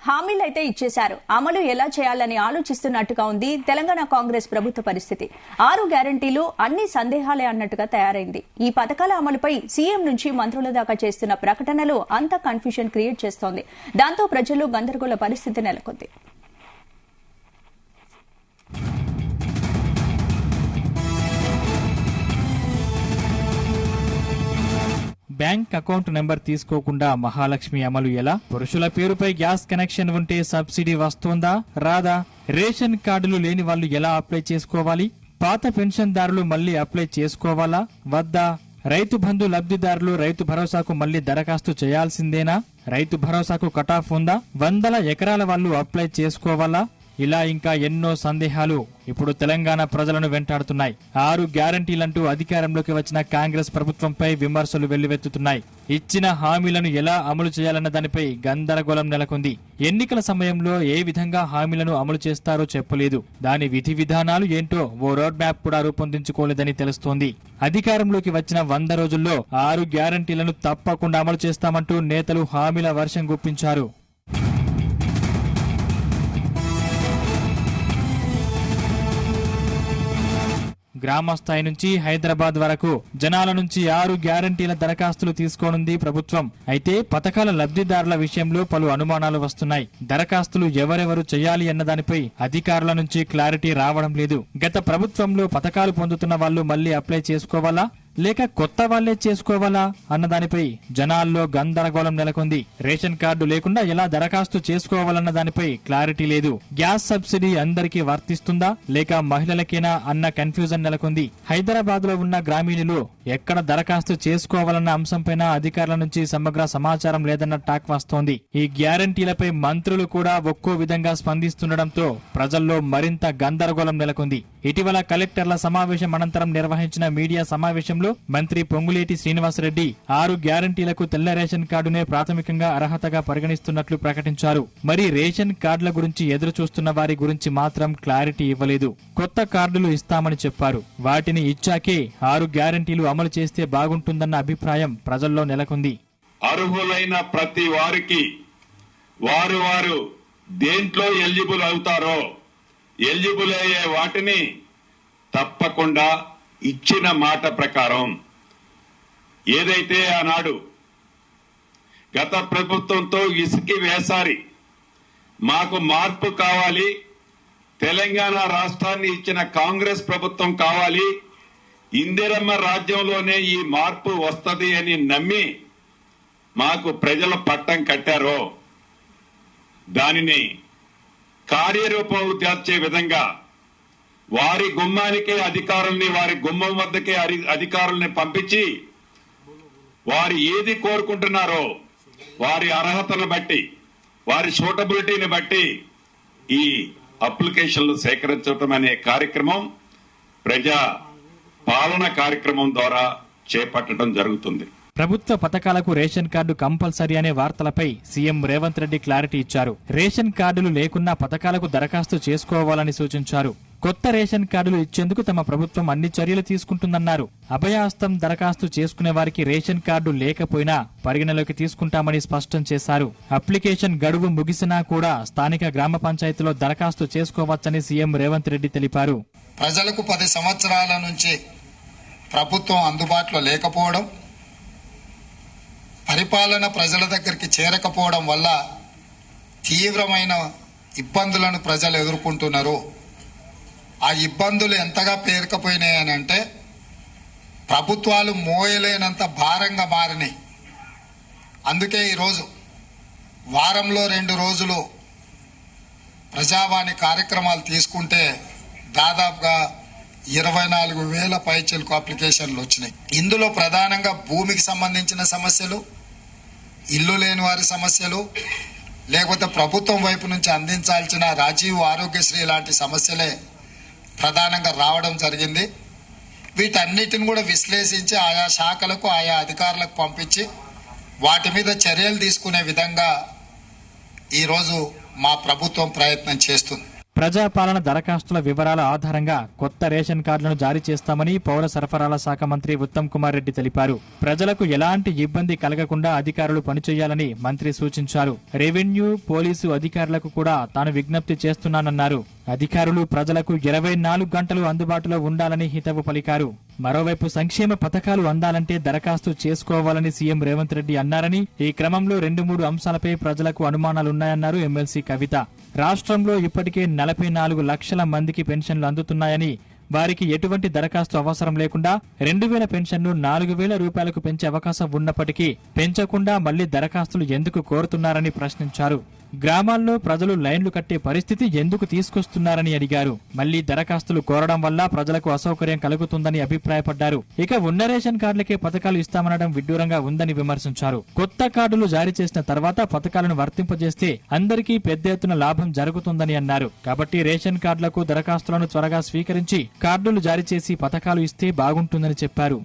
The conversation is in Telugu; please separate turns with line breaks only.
హామీలైతే ఇచ్చేశారు, అమలు ఎలా చేయాలని ఆలోచిస్తున్నట్టుగా ఉంది తెలంగాణ కాంగ్రెస్ ప్రభుత్వ పరిస్థితి. 6 గ్యారంటీలు అన్ని సందేహాలే అన్నట్టుగా తయారైంది. ఈ పథకాల అమలుపై సీఎం నుంచి మంత్రుల దాకా చేస్తున్న ప్రకటనలు అంత కన్ఫ్యూజన్ క్రియేట్ చేస్తోంది. దాంతో ప్రజల్లో గందరగోళ పరిస్థితి నెలకొంది.
బ్యాంక్ అకౌంట్ నెంబర్ తీసుకోకుండా మహాలక్ష్మి అమలు ఎలా? పురుషుల పేరుపై గ్యాస్ కనెక్షన్ ఉంటే సబ్సిడీ వస్తుందా రాదా? రేషన్ కార్డులు లేని వాళ్లు ఎలా అప్లై చేసుకోవాలి? పాత పెన్షన్దారులు మళ్లీ అప్లై చేసుకోవాలా వద్దా? రైతు బంధు లబ్ధిదారులు రైతు భరోసాకు మళ్లీ దరఖాస్తు చేయాల్సిందేనా? రైతు భరోసాకు కటాఫ్ ఉందా? 100 ఎకరాల వాళ్లు అప్లై చేసుకోవాలా? ఇలా ఇంకా ఎన్నో సందేహాలు ఇప్పుడు తెలంగాణ ప్రజలను వెంటాడుతున్నాయి. 6 గ్యారంటీలంటూ అధికారంలోకి వచ్చిన కాంగ్రెస్ ప్రభుత్వంపై విమర్శలు వెల్లువెత్తుతున్నాయి. ఇచ్చిన హామీలను ఎలా అమలు చేయాలన్న దానిపై గందరగోళం నెలకొంది. ఎన్నికల సమయంలో ఏ విధంగా హామీలను అమలు చేస్తారో చెప్పలేదు. దాని విధి విధానాలు ఏంటో ఓ రోడ్ మ్యాప్ కూడా రూపొందించుకోలేదని తెలుస్తోంది. అధికారంలోకి వచ్చిన 100 రోజుల్లో 6 గ్యారంటీలను తప్పకుండా అమలు చేస్తామంటూ నేతలు హామీల వర్షం గుప్పించారు. గ్రామస్థాయి నుంచి హైదరాబాద్ వరకు జనాల నుంచి 6 గ్యారంటీల దరఖాస్తులు తీసుకోనుంది ప్రభుత్వం. అయితే పథకాల లబ్ధిదారుల విషయంలో పలు అనుమానాలు వస్తున్నాయి. దరఖాస్తులు ఎవరెవరు చేయాలి అన్న దానిపై అధికారుల నుంచి క్లారిటీ రావడం లేదు. గత ప్రభుత్వంలో పథకాలు పొందుతున్న వాళ్లు మళ్లీ అప్లై చేసుకోవాలా లేక కొత్త వాళ్లే చేసుకోవాలా అన్న దానిపై జనాల్లో గందరగోళం నెలకొంది. రేషన్ కార్డు లేకుండా ఎలా దరఖాస్తు చేసుకోవాలన్న దానిపై క్లారిటీ లేదు. గ్యాస్ సబ్సిడీ అందరికీ వర్తిస్తుందా లేక మహిళలకేనా అన్న కన్ఫ్యూజన్ నెలకొంది. హైదరాబాద్ లో ఉన్న గ్రామీణులు ఎక్కడ దరఖాస్తు చేసుకోవాలన్న అంశంపైన అధికారుల నుంచి సమగ్ర సమాచారం లేదన్న టాక్ వస్తోంది. ఈ గ్యారంటీలపై మంత్రులు కూడా ఒక్కో విధంగా స్పందిస్తుండటంతో ప్రజల్లో మరింత గందరగోళం నెలకొంది. ఇటీవల కలెక్టర్ల సమావేశం అనంతరం నిర్వహించిన మీడియా సమావేశంలో మంత్రి పొంగులేటి శ్రీనివాసరెడ్డి 6 గ్యారంటీలకు తెల్ల రేషన్ కార్డునే ప్రాథమికంగా అర్హతగా పరిగణిస్తున్నట్లు ప్రకటించారు. మరి రేషన్ కార్డుల గురించి ఎదురు చూస్తున్న వారి గురించి మాత్రం క్లారిటీ ఇవ్వలేదు. కొత్త కార్డులు ఇస్తామని చెప్పారు. వాటిని ఇచ్చాకే 6 గ్యారంటీలు అమలు చేస్తే బాగుంటుందన్న అభిప్రాయం ప్రజల్లో నెలకొంది.
అర్హులైన ప్రతి వారికి వారు దేంట్లో ఎలిజిబుల్ అవుతారో ఎలిజిబుల్ అయ్యే వాటిని తప్పకుండా ఇచ్చిన మాట ప్రకారం ఏదైతే ఆనాడు గత ప్రభుత్వంతో ఇసుకి వేసారి మాకు మార్పు కావాలి, తెలంగాణ రాష్ట్రాన్ని ఇచ్చిన కాంగ్రెస్ ప్రభుత్వం కావాలి, ఇందిరమ్మ రాజ్యంలోనే ఈ మార్పు వస్తది అని నమ్మి మాకు ప్రజల పట్టం కట్టారో దానిని కార్యరూపం దాల్చే విధంగా వారి గుమ్మానికే అధికారుల్ని, వారి గుమ్మం వద్దకే అధికారుల్ని పంపించి వారు ఏది కోరుకుంటున్నారో వారి అర్హతను బట్టి వారి సూటబిలిటీని బట్టి ఈ అప్లికేషన్లు సేకరించడం అనే కార్యక్రమం ప్రజా పాలన కార్యక్రమం ద్వారా చేపట్టడం జరుగుతుంది.
ప్రభుత్వ పథకాలకు రేషన్ కార్డు కంపల్సరీ అనే వార్తలపై సీఎం రేవంత్ రెడ్డి క్లారిటీ ఇచ్చారు. రేషన్ కార్డులు లేకున్నా పథకాలకు దరఖాస్తు చేసుకోవాలని సూచించారు. కొత్త రేషన్ కార్డులు ఇచ్చేందుకు తమ ప్రభుత్వం అన్ని చర్యలు తీసుకుంటుందన్నారు. అభయాస్తం దరఖాస్తు చేసుకునే వారికి రేషన్ కార్డు లేకపోయినా పరిగణలోకి తీసుకుంటామని స్పష్టం చేశారు. అప్లికేషన్ గడువు ముగిసినా కూడా స్థానిక గ్రామ పంచాయతీలో దరఖాస్తు చేసుకోవచ్చని సీఎం రేవంత్ రెడ్డి తెలిపారు.
ప్రజలకు 10 సంవత్సరాల నుంచి ప్రభుత్వం అందుబాటులో లేకపోవడం, పరిపాలన ప్రజల దగ్గరికి చేరకపోవడం వల్ల తీవ్రమైన ఇబ్బందులను ప్రజలు ఎదుర్కొంటున్నారు. ఆ ఇబ్బందులు ఎంతగా పేరుకపోయినాయనంటే ప్రభుత్వాలు మోయలేనంత భారంగా మారినాయి. అందుకే ఈరోజు వారంలో 2 రోజులు ప్రజావాణి కార్యక్రమాలు తీసుకుంటే దాదాపుగా 24,000 పైచిలకు అప్లికేషన్లు వచ్చినాయి. ఇందులో ప్రధానంగా భూమికి సంబంధించిన సమస్యలు, ఇల్లు లేని వారి సమస్యలు, లేకపోతే ప్రభుత్వం వైపు నుంచి అందించాల్సిన రాజీవ్ ఆరోగ్యశ్రీ లాంటి సమస్యలే ప్రధానంగా రావడం జరిగింది. వీటన్నిటిని కూడా విశ్లేషించి ఆయా శాఖలకు ఆయా అధికారులకు పంపించి వాటి మీద చర్యలు తీసుకునే విధంగా ఈరోజు మా ప్రభుత్వం ప్రయత్నం చేస్తుంది.
ప్రజాపాలన దరఖాస్తుల వివరాల ఆధారంగా కొత్త రేషన్ కార్డులను జారీ చేస్తామని పౌర సరఫరాల శాఖ మంత్రి ఉత్తమ్ కుమార్ రెడ్డి తెలిపారు. ప్రజలకు ఎలాంటి ఇబ్బంది కలగకుండా అధికారులు పనిచేయాలని మంత్రి సూచించారు. రెవెన్యూ, పోలీసు అధికారులకు కూడా తాను విజ్ఞప్తి చేస్తున్నానన్నారు. అధికారులు ప్రజలకు 24 గంటలు అందుబాటులో ఉండాలని హితవు పలికారు. మరోవైపు సంక్షేమ పథకాలు అందాలంటే దరఖాస్తు చేసుకోవాలని సీఎం రేవంత్ రెడ్డి అన్నారని, ఈ క్రమంలో 2-3 అంశాలపై ప్రజలకు అనుమానాలున్నాయన్నారు ఎమ్మెల్సీ కవిత. రాష్ట్రంలో ఇప్పటికే 44 లక్షల మందికి పెన్షన్లు అందుతున్నాయని, వారికి ఎటువంటి దరఖాస్తు అవసరం లేకుండా 2000 పెన్షన్ను 4000 రూపాయలకు పెంచే అవకాశం ఉన్నప్పటికీ పెంచకుండా మళ్లీ దరఖాస్తులు ఎందుకు కోరుతున్నారని ప్రశ్నించారు. గ్రామాల్లో ప్రజలు లైన్లు కట్టే పరిస్థితి ఎందుకు తీసుకొస్తున్నారని అడిగారు. మళ్లీ దరఖాస్తులు కోరడం వల్ల ప్రజలకు అసౌకర్యం కలుగుతుందని అభిప్రాయపడ్డారు. ఇక ఉన్న రేషన్ కార్డులకే పథకాలు ఇస్తామనడం విడ్డూరంగా ఉందని విమర్శించారు. కొత్త కార్డులు జారీ చేసిన తర్వాత పథకాలను వర్తింపజేస్తే అందరికీ పెద్ద ఎత్తున లాభం జరుగుతుందని అన్నారు. కాబట్టి రేషన్ కార్డులకు దరఖాస్తులను త్వరగా స్వీకరించి కార్డులు జారీ చేసి పథకాలు ఇస్తే బాగుంటుందని చెప్పారు.